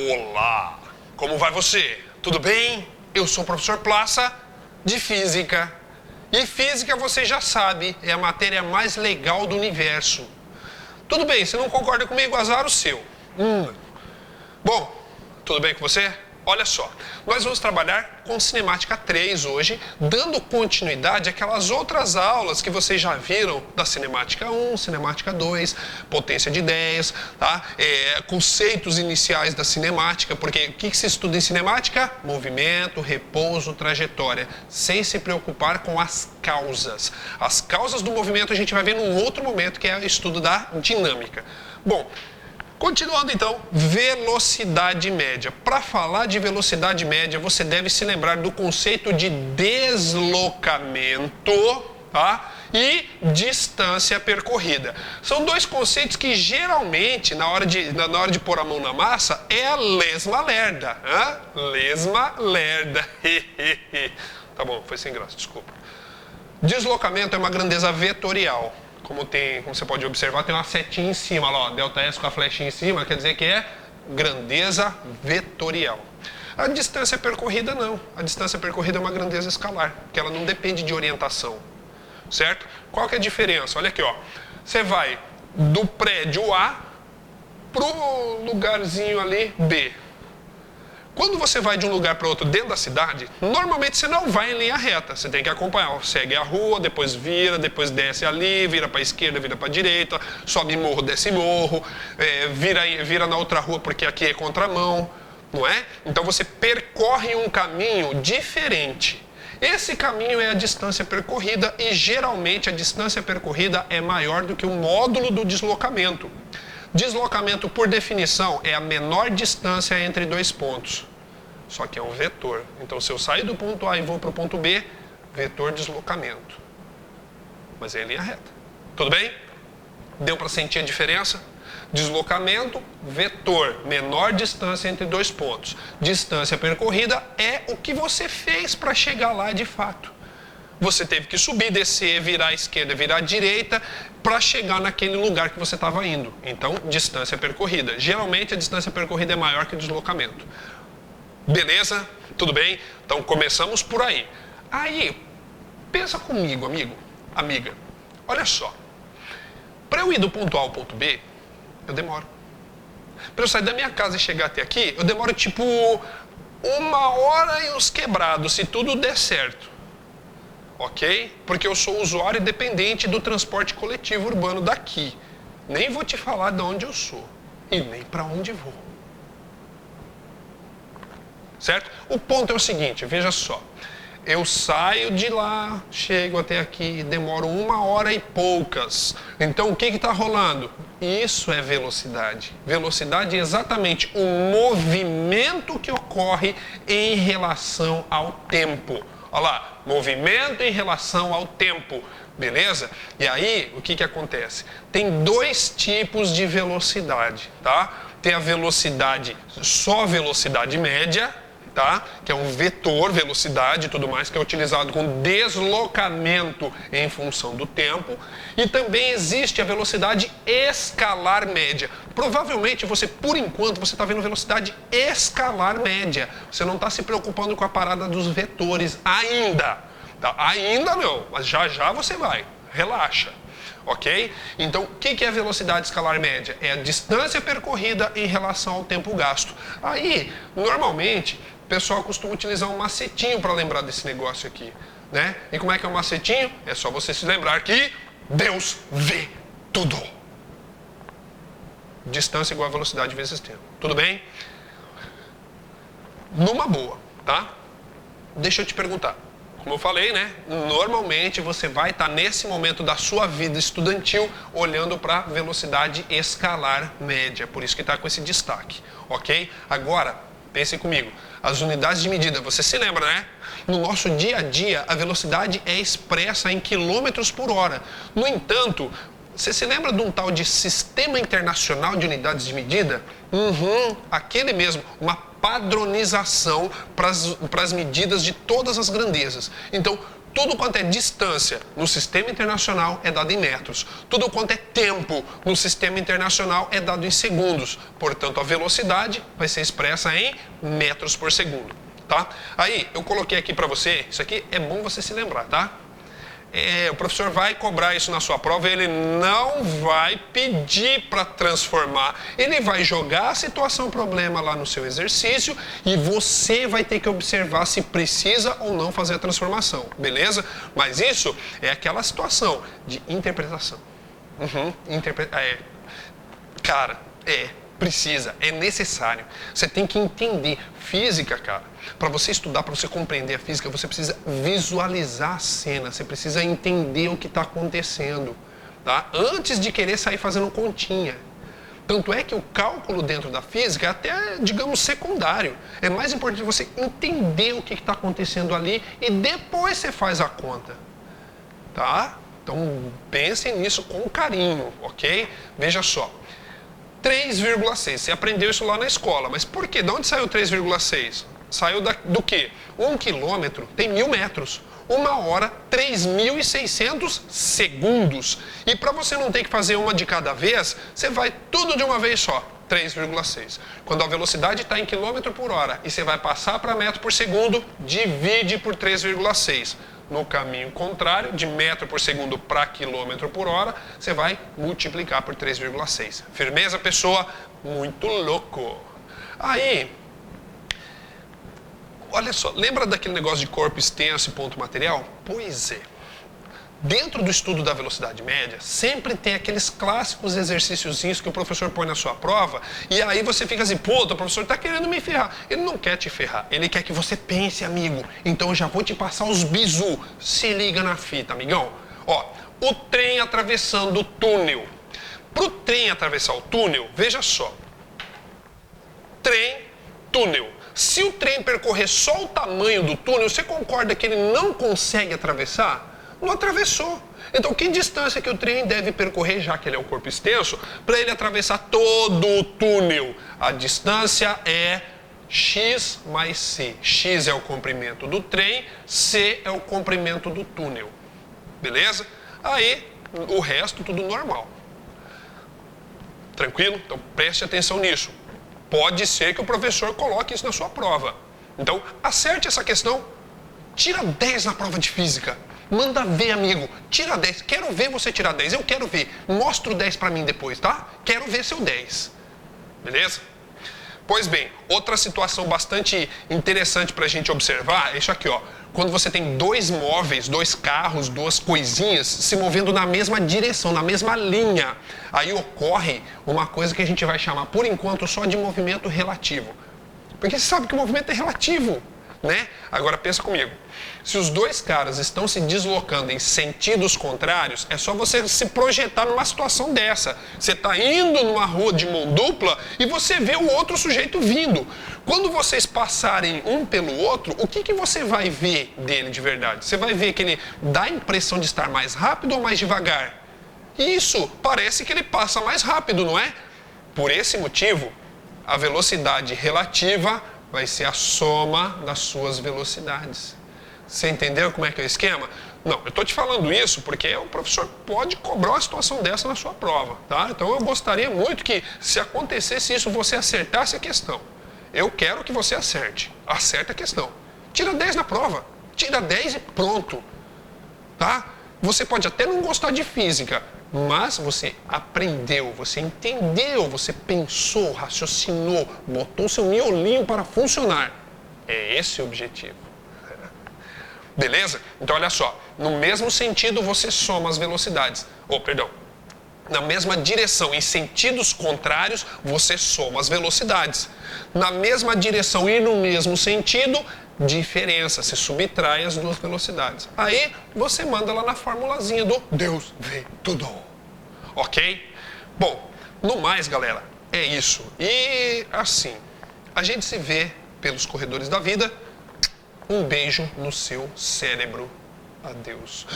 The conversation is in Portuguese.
Olá, como vai você? Tudo bem? Eu sou o professor Plaça de Física. E física, você já sabe, é a matéria mais legal do universo. Tudo bem, se não concorda comigo, azar o seu. Bom, tudo bem com você? Olha só, nós vamos trabalhar com Cinemática 3 hoje, dando continuidade àquelas outras aulas que vocês já viram da Cinemática 1, Cinemática 2, potência de ideias, tá? Conceitos iniciais da cinemática, porque o que se estuda em cinemática? Movimento, repouso, trajetória, sem se preocupar com as causas. As causas do movimento a gente vai ver num outro momento, que é o estudo da dinâmica. Bom, continuando então, velocidade média. Para falar de velocidade média, você deve se lembrar do conceito de deslocamento, tá? E distância percorrida. São dois conceitos que geralmente, na hora de pôr a mão na massa, é a lesma lerda. Lesma lerda. Tá bom, foi sem graça, desculpa. Deslocamento é uma grandeza vetorial. Como você pode observar, tem uma setinha em cima, ó, ΔS com a flechinha em cima, quer dizer que é grandeza vetorial. A distância percorrida não. A distância percorrida é uma grandeza escalar, que ela não depende de orientação, certo? Qual que é a diferença? Olha aqui, ó. Você vai do prédio A pro lugarzinho ali B. Quando você vai de um lugar para outro dentro da cidade, normalmente você não vai em linha reta. Você tem que acompanhar. Segue a rua, depois vira, depois desce ali, vira para a esquerda, vira para a direita, sobe morro, desce morro, vira na outra rua porque aqui é contramão, não é? Então você percorre um caminho diferente. Esse caminho é a distância percorrida e geralmente a distância percorrida é maior do que o módulo do deslocamento. Deslocamento, por definição, é a menor distância entre dois pontos. Só que é um vetor. Então, se eu sair do ponto A e vou para o ponto B, vetor deslocamento. Mas é em linha reta. Tudo bem? Deu para sentir a diferença? Deslocamento, vetor, menor distância entre dois pontos. Distância percorrida é o que você fez para chegar lá de fato. Você teve que subir, descer, virar à esquerda, virar à direita para chegar naquele lugar que você estava indo. Então, distância percorrida. Geralmente, a distância percorrida é maior que o deslocamento. Beleza? Tudo bem? Então, começamos por aí. Aí, pensa comigo, amigo, amiga. Olha só. Para eu ir do ponto A ao ponto B, eu demoro. Para eu sair da minha casa e chegar até aqui, eu demoro tipo 1h e uns quebrados, se tudo der certo. Ok? Porque eu sou usuário dependente do transporte coletivo urbano daqui. Nem vou te falar de onde eu sou e nem para onde vou. Certo? O ponto é o seguinte, veja só. Eu saio de lá, chego até aqui, demoro 1h e poucas. Então o que está rolando? Isso é velocidade. Velocidade é exatamente o movimento que ocorre em relação ao tempo. Olha lá, movimento em relação ao tempo, beleza? E aí, o que acontece? Tem dois tipos de velocidade, tá? Tem a velocidade, só velocidade média, tá? Que é um vetor, velocidade e tudo mais, que é utilizado com deslocamento em função do tempo. E também existe a velocidade escalar média. Provavelmente você, por enquanto, você está vendo velocidade escalar média. Você não está se preocupando com a parada dos vetores ainda. Tá? Ainda não, mas já já você vai. Relaxa. Ok? Então, o que é a velocidade escalar média? É a distância percorrida em relação ao tempo gasto. Aí, normalmente, o pessoal costuma utilizar um macetinho para lembrar desse negócio aqui, né? E como é que é o macetinho? É só você se lembrar que Deus vê tudo. Distância igual a velocidade vezes tempo. Tudo bem? Numa boa, tá? Deixa eu te perguntar. Como eu falei, né? Normalmente você vai estar nesse momento da sua vida estudantil olhando para a velocidade escalar média. Por isso que está com esse destaque, ok? Agora, pense comigo. As unidades de medida, você se lembra, né? No nosso dia a dia, a velocidade é expressa em quilômetros por hora. No entanto, você se lembra de um tal de Sistema Internacional de Unidades de Medida? Aquele mesmo, uma padronização para as medidas de todas as grandezas. Então, Tudo quanto é distância no sistema internacional é dado em metros. Tudo quanto é tempo no sistema internacional é dado em segundos. Portanto, a velocidade vai ser expressa em metros por segundo. Tá? Aí, eu coloquei aqui para você, isso aqui é bom você se lembrar, tá? O professor vai cobrar isso na sua prova, ele não vai pedir para transformar. Ele vai jogar a situação problema lá no seu exercício e você vai ter que observar se precisa ou não fazer a transformação, beleza? Mas isso é aquela situação de interpretação. Precisa, é necessário. Você tem que entender. Física, cara, para você estudar, para você compreender a física, você precisa visualizar a cena, você precisa entender o que está acontecendo, tá? Antes de querer sair fazendo continha. Tanto é que o cálculo dentro da física é até, digamos, secundário. É mais importante você entender o que está acontecendo ali e depois você faz a conta, tá? Então, pensem nisso com carinho, ok? Veja só. 3,6. Você aprendeu isso lá na escola. Mas por quê? De onde saiu 3,6? Saiu do quê? 1 quilômetro tem 1000 metros. 1 hora, 3.600 segundos. E para você não ter que fazer uma de cada vez, você vai tudo de uma vez só. 3,6. Quando a velocidade está em quilômetro por hora e você vai passar para metro por segundo, divide por 3,6. No caminho contrário, de metro por segundo para quilômetro por hora, você vai multiplicar por 3,6. Firmeza, pessoa? Muito louco. Aí, olha só, lembra daquele negócio de corpo extenso e ponto material? Pois é. Dentro do estudo da velocidade média, sempre tem aqueles clássicos exercíciozinhos que o professor põe na sua prova, e aí você fica assim, puta, o professor está querendo me ferrar. Ele não quer te ferrar, ele quer que você pense, amigo. Então eu já vou te passar os bizu. Se liga na fita, amigão. Ó, o trem atravessando o túnel. Para o trem atravessar o túnel, veja só. Trem, túnel. Se o trem percorrer só o tamanho do túnel, você concorda que ele não consegue atravessar? Não atravessou. Então, que distância que o trem deve percorrer, já que ele é um corpo extenso, para ele atravessar todo o túnel? A distância é x mais c. X é o comprimento do trem, c é o comprimento do túnel. Beleza? Aí, o resto tudo normal. Tranquilo? Então, preste atenção nisso. Pode ser que o professor coloque isso na sua prova. Então, acerte essa questão. Tira 10 na prova de física. Manda ver, amigo. Tira 10. Quero ver você tirar 10. Eu quero ver. Mostra o 10 para mim depois, tá? Quero ver seu 10. Beleza? Pois bem, outra situação bastante interessante para a gente observar é isso aqui, ó. Quando você tem dois móveis, dois carros, duas coisinhas se movendo na mesma direção, na mesma linha, aí ocorre uma coisa que a gente vai chamar, por enquanto, só de movimento relativo. Porque você sabe que o movimento é relativo, né? Agora pensa comigo. Se os dois caras estão se deslocando em sentidos contrários, é só você se projetar numa situação dessa. Você está indo numa rua de mão dupla e você vê o outro sujeito vindo. Quando vocês passarem um pelo outro, o que você vai ver dele de verdade? Você vai ver que ele dá a impressão de estar mais rápido ou mais devagar? Isso, parece que ele passa mais rápido, não é? Por esse motivo, a velocidade relativa vai ser a soma das suas velocidades. Você entendeu como é que é o esquema? Não, eu estou te falando isso porque o professor pode cobrar uma situação dessa na sua prova, tá? Então eu gostaria muito que, se acontecesse isso, você acertasse a questão. Eu quero que você acerte. Acerta a questão. Tira 10 na prova. Tira 10 e pronto. Tá? Você pode até não gostar de física, mas você aprendeu, você entendeu, você pensou, raciocinou, botou seu miolinho para funcionar. É esse o objetivo. Beleza? Então, olha só. No mesmo sentido, você soma as velocidades. Na mesma direção, em sentidos contrários, você soma as velocidades. Na mesma direção e no mesmo sentido, diferença. Você subtrai as duas velocidades. Aí, você manda lá na formulazinha do Deus vê tudo. Ok? Bom, no mais, galera, é isso. E, assim, a gente se vê pelos corredores da vida. Um beijo no seu cérebro. Adeus.